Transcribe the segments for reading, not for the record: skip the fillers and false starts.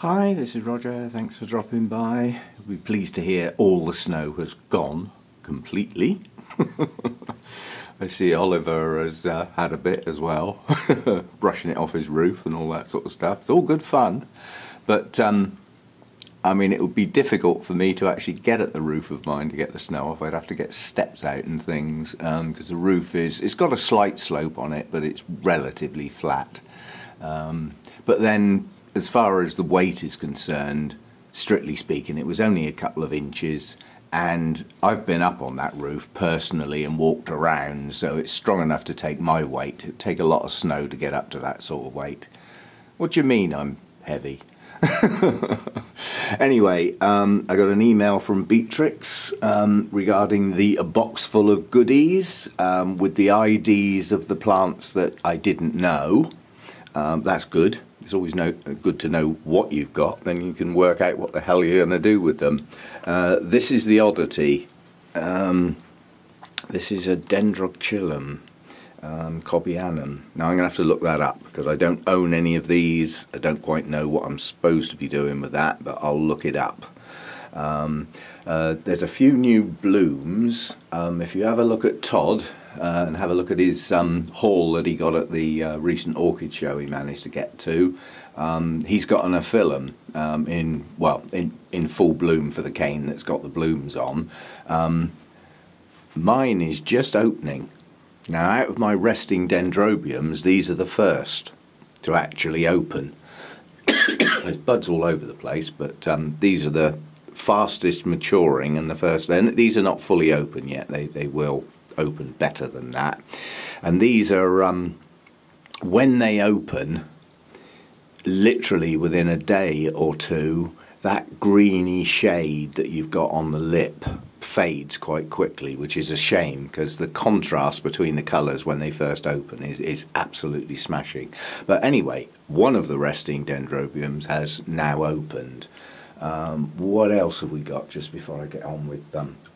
Hi, this is Roger. Thanks for dropping by. You'll be pleased to hear all the snow has gone completely. I see Oliver has had a bit as well, brushing it off his roof and all that sort of stuff. It's all good fun, but I mean, it would be difficult for me to actually get at the roof of mine to get the snow off. I'd have to get steps out and things, because the roof it's got a slight slope on it, but it's relatively flat. But then, as far as the weight is concerned, strictly speaking, it was only a couple of inches, and I've been up on that roof personally and walked around, so it's strong enough to take my weight. It would take a lot of snow to get up to that sort of weight. What do you mean I'm heavy? Anyway, I got an email from Beatrix regarding the box full of goodies with the IDs of the plants that I didn't know. That's good. It's always good to know what you've got, then you can work out what the hell you're going to do with them. This is the oddity. This is a Dendrochilum Cobianum. Now I'm going to have to look that up because I don't own any of these. I don't quite know what I'm supposed to be doing with that, but I'll look it up. There's a few new blooms. If you have a look at Todd, and have a look at his haul that he got at the recent orchid show he managed to get to. He's got an aphyllum in full bloom for the cane that's got the blooms on. Mine is just opening. Now, out of my resting dendrobiums, these are the first to actually open. There's buds all over the place, but these are the fastest maturing and the first. And these are not fully open yet. They will open better than that, and these are when they open, literally within a day or two, that greeny shade that you've got on the lip fades quite quickly, which is a shame because the contrast between the colours when they first open is absolutely smashing. But anyway, one of the resting dendrobiums has now opened. What else have we got just before I get on with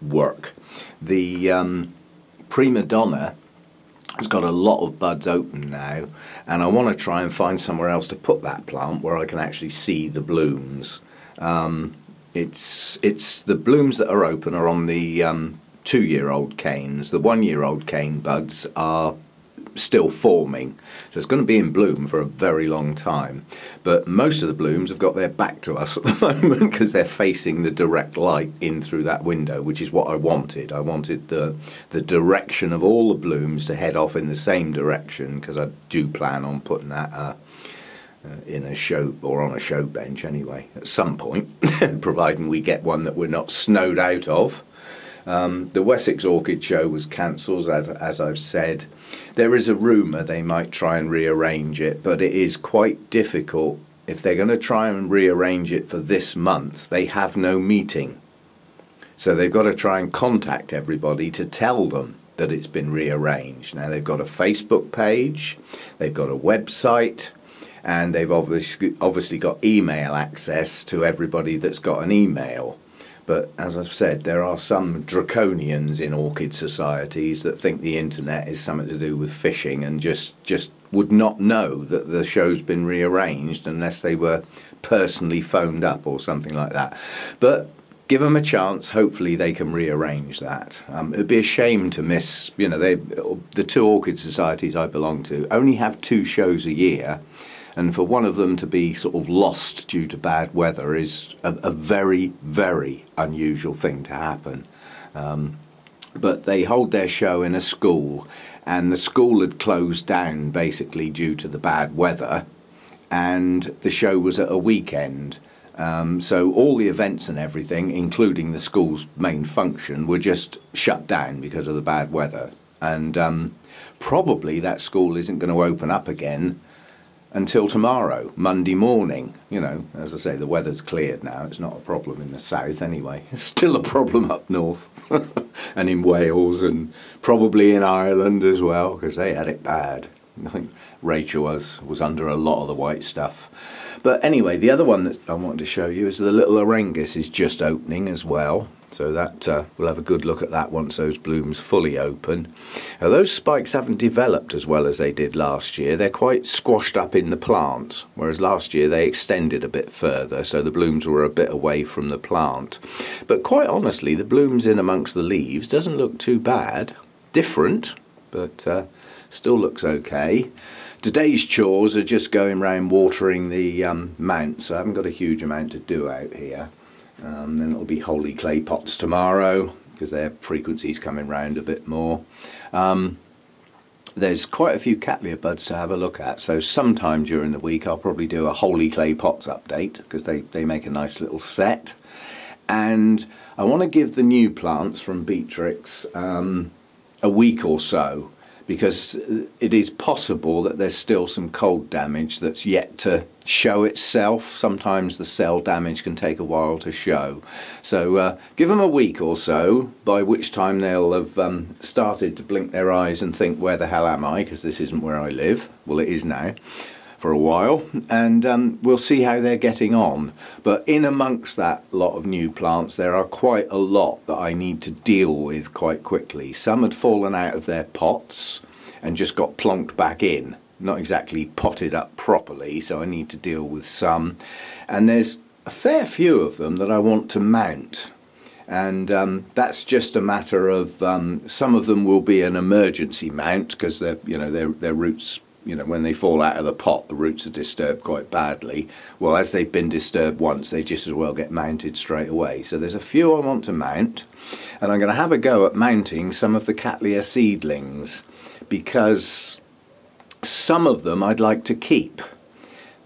work? The Prima Donna has got a lot of buds open now, and I want to try and find somewhere else to put that plant where I can actually see the blooms. It's the blooms that are open are on the 2-year-old canes. The 1-year-old cane buds are still forming, so it's going to be in bloom for a very long time, but most of the blooms have got their back to us at the moment because they're facing the direct light in through that window, which is what I wanted. I wanted the direction of all the blooms to head off in the same direction, because I do plan on putting that in a show, or on a show bench anyway, at some point, providing we get one that we're not snowed out of. The Wessex Orchid Show was cancelled, as I've said. There is a rumour they might try and rearrange it, but it is quite difficult. If they're going to try and rearrange it for this month, they have no meeting. So they've got to try and contact everybody to tell them that it's been rearranged. Now, they've got a Facebook page, they've got a website, and they've obviously got email access to everybody that's got an email. But as I've said, there are some draconians in orchid societies that think the internet is something to do with fishing and just would not know that the show's been rearranged unless they were personally phoned up or something like that. But give them a chance. Hopefully they can rearrange that. It'd be a shame to miss, you know, the 2 orchid societies I belong to only have 2 shows a year. And for one of them to be sort of lost due to bad weather is a very, very unusual thing to happen. But they hold their show in a school, and the school had closed down basically due to the bad weather, and the show was at a weekend. So all the events and everything, including the school's main function, were just shut down because of the bad weather. And probably that school isn't going to open up again until tomorrow, Monday morning. You know, as I say, the weather's cleared now. It's not a problem in the south anyway. It's still a problem up north and in Wales, and probably in Ireland as well, because they had it bad. I think Rachel was under a lot of the white stuff. But anyway, the other one that I wanted to show you is the little Orangus is just opening as well. So that we'll have a good look at that once those blooms fully open. Now, those spikes haven't developed as well as they did last year. They're quite squashed up in the plant, whereas last year they extended a bit further, so the blooms were a bit away from the plant. But quite honestly, the blooms in amongst the leaves doesn't look too bad. Different, but still looks okay. Today's chores are just going around watering the mounts, so I haven't got a huge amount to do out here. Then it'll be holy clay pots tomorrow because their frequency's coming round a bit more. There's quite a few cattleya buds to have a look at, so sometime during the week I'll probably do a holy clay pots update because they make a nice little set. And I want to give the new plants from Beatrix a week or so, because it is possible that there's still some cold damage that's yet to show itself. Sometimes the cell damage can take a while to show. So give them a week or so, by which time they'll have started to blink their eyes and think, where the hell am I? Because this isn't where I live. Well, it is now for a while, and we'll see how they're getting on. But in amongst that lot of new plants, there are quite a lot that I need to deal with quite quickly. Some had fallen out of their pots and just got plonked back in, not exactly potted up properly, so I need to deal with some. And there's a fair few of them that I want to mount, and that's just a matter of some of them will be an emergency mount because their roots, when they fall out of the pot, the roots are disturbed quite badly. Well, as they've been disturbed once, they just as well get mounted straight away. So there's a few I want to mount, and I'm going to have a go at mounting some of the cattleya seedlings, because some of them I'd like to keep.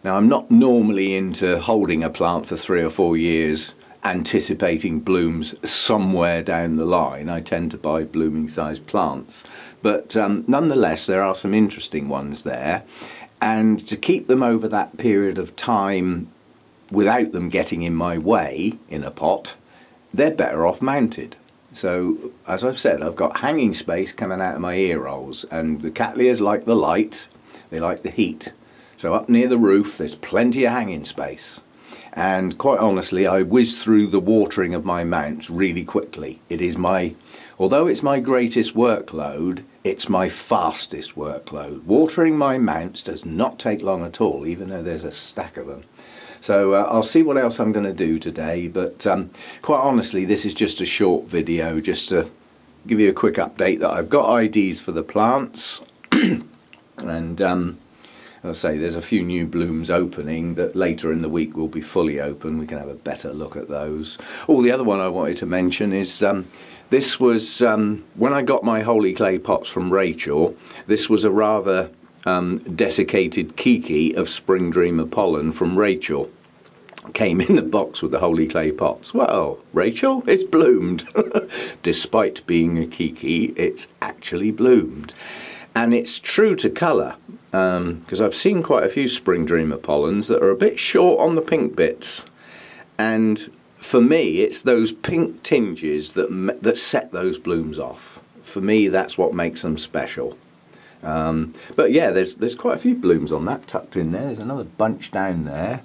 Now, I'm not normally into holding a plant for 3 or 4 years anticipating blooms somewhere down the line. I tend to buy blooming sized plants, but nonetheless there are some interesting ones there, and to keep them over that period of time without them getting in my way in a pot, they're better off mounted. So as I've said, I've got hanging space coming out of my ear holes, and the cattleyas like the light, they like the heat, so up near the roof there's plenty of hanging space. And quite honestly, I whiz through the watering of my mounts really quickly. It is although it's my greatest workload, it's my fastest workload. Watering my mounts does not take long at all, even though there's a stack of them. So I'll see what else I'm going to do today, but quite honestly, this is just a short video, just to give you a quick update that I've got IDs for the plants, and I'll say there's a few new blooms opening that later in the week will be fully open. We can have a better look at those. Oh, the other one I wanted to mention is this was when I got my holy clay pots from Rachel. This was a rather desiccated kiki of Spring Dreamer pollen from Rachel. Came in the box with the holy clay pots. Well, Rachel, it's bloomed. Despite being a kiki, it's actually bloomed. And it's true to colour, because I've seen quite a few Spring Dreamer pollens that are a bit short on the pink bits. And for me, it's those pink tinges that set those blooms off. For me, that's what makes them special. But yeah, there's quite a few blooms on that tucked in there. There's another bunch down there.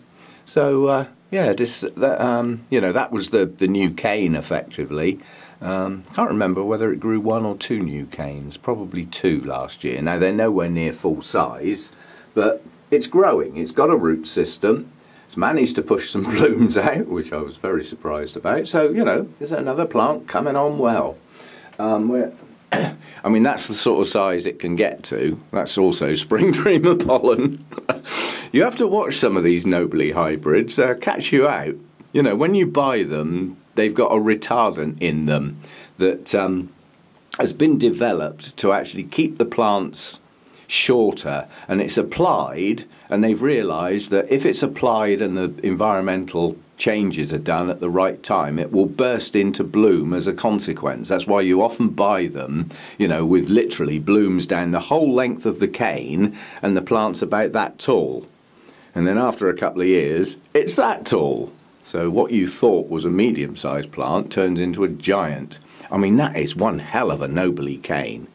So yeah, that was the new cane effectively. Can't remember whether it grew 1 or 2 new canes, probably 2 last year. Now they're nowhere near full size, but it's growing. It's got a root system. It's managed to push some blooms out, which I was very surprised about. So, there's another plant coming on well. I mean, that's the sort of size it can get to. That's also Spring Dreamer pollen. You have to watch some of these Nobly hybrids. They'll catch you out. When you buy them, they've got a retardant in them that has been developed to actually keep the plants shorter, and it's applied, and they've realised that if it's applied and the environmental changes are done at the right time, it will burst into bloom as a consequence. That's why you often buy them, with literally blooms down the whole length of the cane, and the plant's about that tall. And then after a couple of years, it's that tall. So what you thought was a medium-sized plant turns into a giant. I mean, that is one hell of a Nobly cane.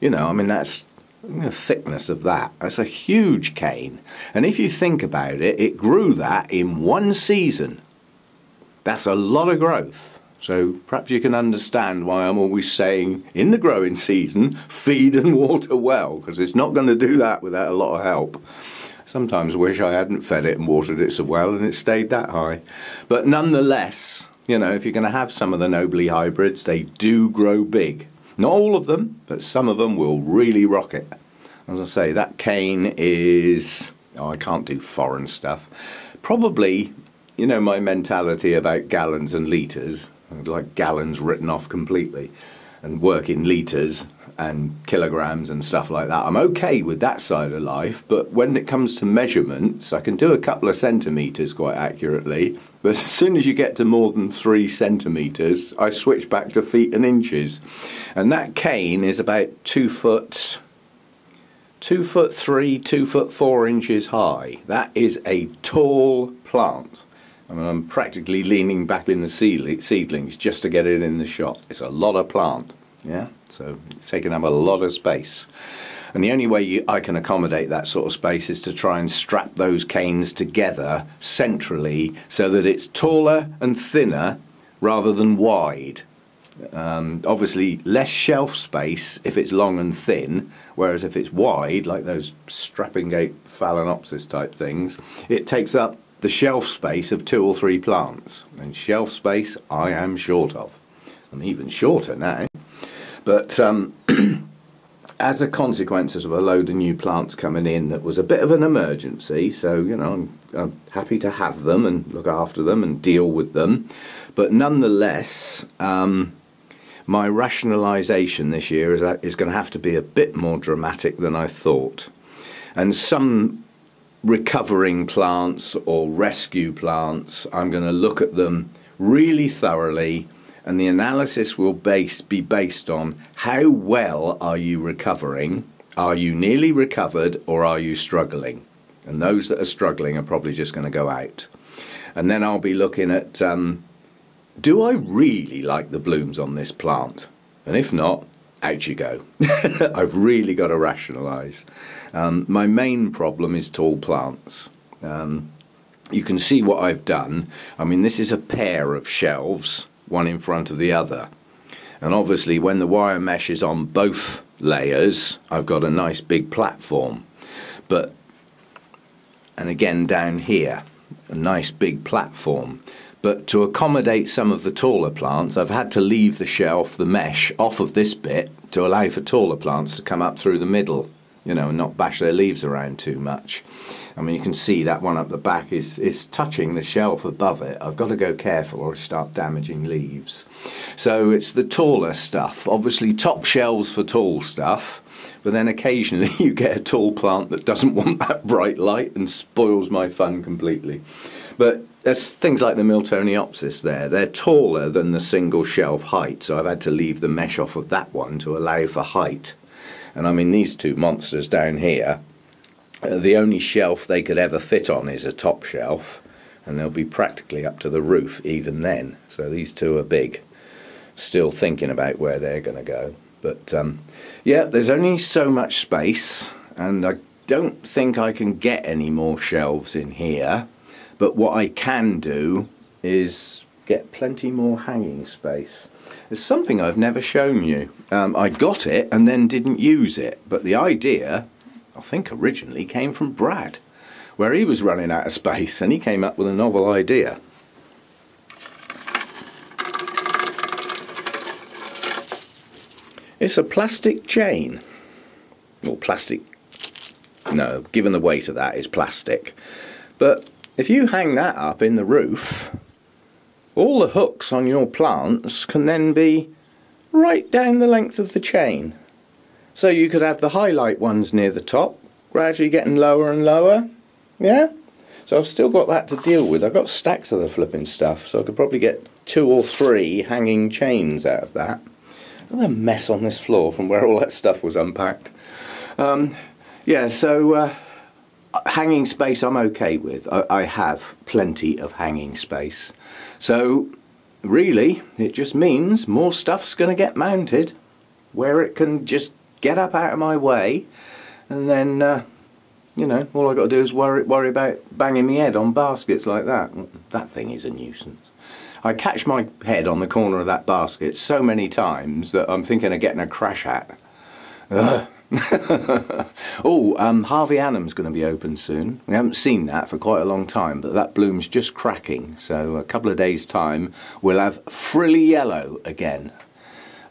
That's the thickness of that. That's a huge cane. And if you think about it, it grew that in 1 season. That's a lot of growth. So perhaps you can understand why I'm always saying in the growing season, feed and water well, because it's not going to do that without a lot of help. Sometimes wish I hadn't fed it and watered it so well and it stayed that high. But nonetheless, you know, if you're going to have some of the Nobly hybrids, they do grow big. Not all of them, but some of them will really rock it. As I say, that cane is... oh, I can't do foreign stuff. Probably, you know, my mentality about gallons and litres. I'd like gallons written off completely and work in litres and kilograms and stuff like that. I'm okay with that side of life, but when it comes to measurements, I can do a couple of centimetres quite accurately, but as soon as you get to more than 3 centimetres, I switch back to feet and inches. And that cane is about 2 foot 3, 2 foot 4 inches high. That is a tall plant. I mean, I'm practically leaning back in the seedlings just to get it in the shot. It's a lot of plant, yeah? So it's taking up a lot of space. And the only way I can accommodate that sort of space is to try and strap those canes together centrally so that it's taller and thinner rather than wide. Obviously less shelf space if it's long and thin, whereas if it's wide, like those Strappingate Phalaenopsis type things, it takes up the shelf space of 2 or 3 plants. And shelf space I am short of. I'm even shorter now. But as a consequence of a load of new plants coming in, that was a bit of an emergency, so you know, I'm happy to have them and look after them and deal with them. But nonetheless, my rationalisation this year is going to have to be a bit more dramatic than I thought. And some recovering plants or rescue plants, I'm going to look at them really thoroughly, and the analysis will be based on how well are you recovering, are you nearly recovered, or are you struggling? And those that are struggling are probably just going to go out. And then I'll be looking at, do I really like the blooms on this plant? And if not, out you go. I've really got to rationalise. My main problem is tall plants. You can see what I've done. I mean, this is a pair of shelves, one in front of the other. And obviously when the wire mesh is on both layers, I've got a nice big platform. And again down here, a nice big platform. But to accommodate some of the taller plants, I've had to leave the shelf, the mesh, off of this bit to allow for taller plants to come up through the middle, you know, and not bash their leaves around too much. I mean, you can see that one up the back is touching the shelf above it. I've got to go careful or I start damaging leaves. So it's the taller stuff. Obviously top shelves for tall stuff, but then occasionally you get a tall plant that doesn't want that bright light and spoils my fun completely. But there's things like the Miltoniopsis there. They're taller than the single shelf height, so I've had to leave the mesh off of that one to allow for height. And I mean, these two monsters down here, the only shelf they could ever fit on is a top shelf, and they'll be practically up to the roof even then. So these two are big. Still thinking about where they're going to go. But yeah, there's only so much space, and I don't think I can get any more shelves in here. But what I can do is get plenty more hanging space. There's something I've never shown you. I got it and then didn't use it, but the idea, I think originally came from Brad, where he was running out of space and he came up with a novel idea. It's a plastic chain. Or plastic, no, given the weight of that is plastic. But if you hang that up in the roof, all the hooks on your plants can then be right down the length of the chain. So you could have the highlight ones near the top, gradually getting lower and lower, yeah? So I've still got that to deal with. I've got stacks of the flipping stuff, so I could probably get 2 or 3 hanging chains out of that. Look at the mess on this floor from where all that stuff was unpacked. Yeah, so hanging space I'm okay with. I have plenty of hanging space. So really it just means more stuff's going to get mounted where it can just get up out of my way, and then you know, all I've got to do is worry about banging my head on baskets like that. That thing is a nuisance. I catch my head on the corner of that basket so many times that I'm thinking of getting a crash hat. Harvey Annam's going to be open soon. We haven't seen that for quite a long time, but that bloom's just cracking. So a couple of days' time, we'll have frilly yellow again.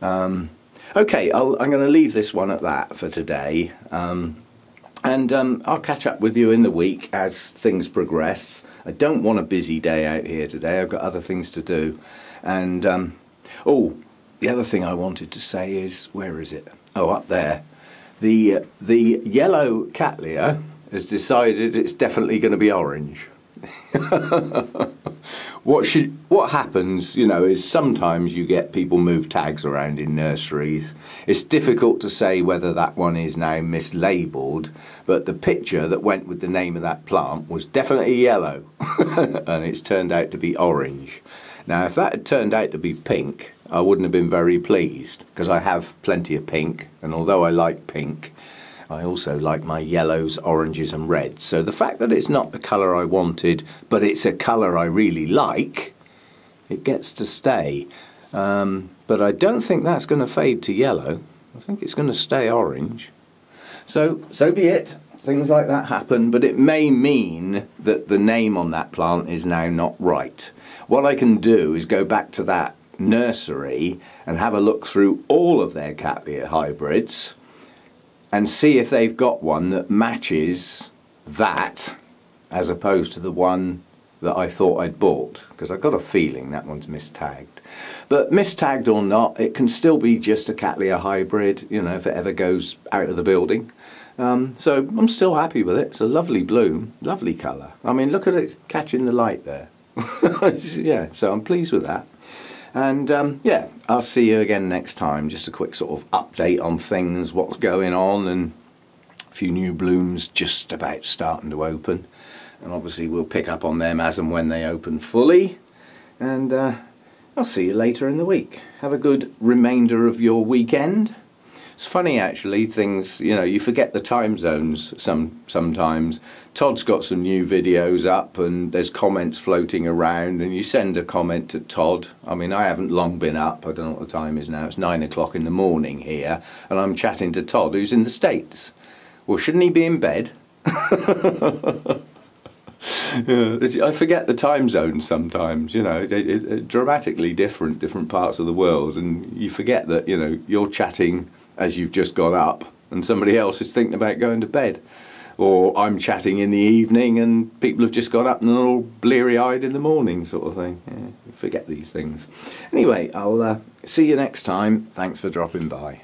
Okay, I'm going to leave this one at that for today. I'll catch up with you in the week as things progress. I don't want a busy day out here today. I've got other things to do. And, the other thing I wanted to say is, where is it? Oh, up there. The yellow cattleya has decided it's definitely going to be orange. What happens, you know, is sometimes you get people move tags around in nurseries. It's difficult to say whether that one is now mislabeled, but the picture that went with the name of that plant was definitely yellow, and it's turned out to be orange. Now, if that had turned out to be pink, I wouldn't have been very pleased, because I have plenty of pink, and although I like pink, I also like my yellows, oranges and reds. So the fact that it's not the colour I wanted, but it's a colour I really like, it gets to stay. But I don't think that's going to fade to yellow. I think it's going to stay orange. So be it. Things like that happen, but it may mean that the name on that plant is now not right. What I can do is go back to that nursery and have a look through all of their cattleya hybrids and see if they've got one that matches that as opposed to the one that I thought I'd bought, because I've got a feeling that one's mistagged. But mistagged or not, it can still be just a cattleya hybrid, you know, if it ever goes out of the building. So I'm still happy with it. It's a lovely bloom, lovely colour. I mean, look at it catching the light there. Yeah, so I'm pleased with that. And yeah, I'll see you again next time. Just a quick sort of update on things, what's going on, and a few new blooms just about starting to open. And obviously we'll pick up on them as and when they open fully. And I'll see you later in the week. Have a good remainder of your weekend. It's funny actually, things, you know, you forget the time zones sometimes. Todd's got some new videos up and there's comments floating around, and you send a comment to Todd. I mean, I haven't long been up. I don't know what the time is now. It's 9 o'clock in the morning here, and I'm chatting to Todd, who's in the States. Well, shouldn't he be in bed? Yeah, I forget the time zones sometimes, you know, dramatically different parts of the world, and you forget that, you know, you're chatting as you've just got up and somebody else is thinking about going to bed. Or I'm chatting in the evening and people have just got up and they're all bleary-eyed in the morning, sort of thing. Yeah, you forget these things. Anyway, I'll see you next time. Thanks for dropping by.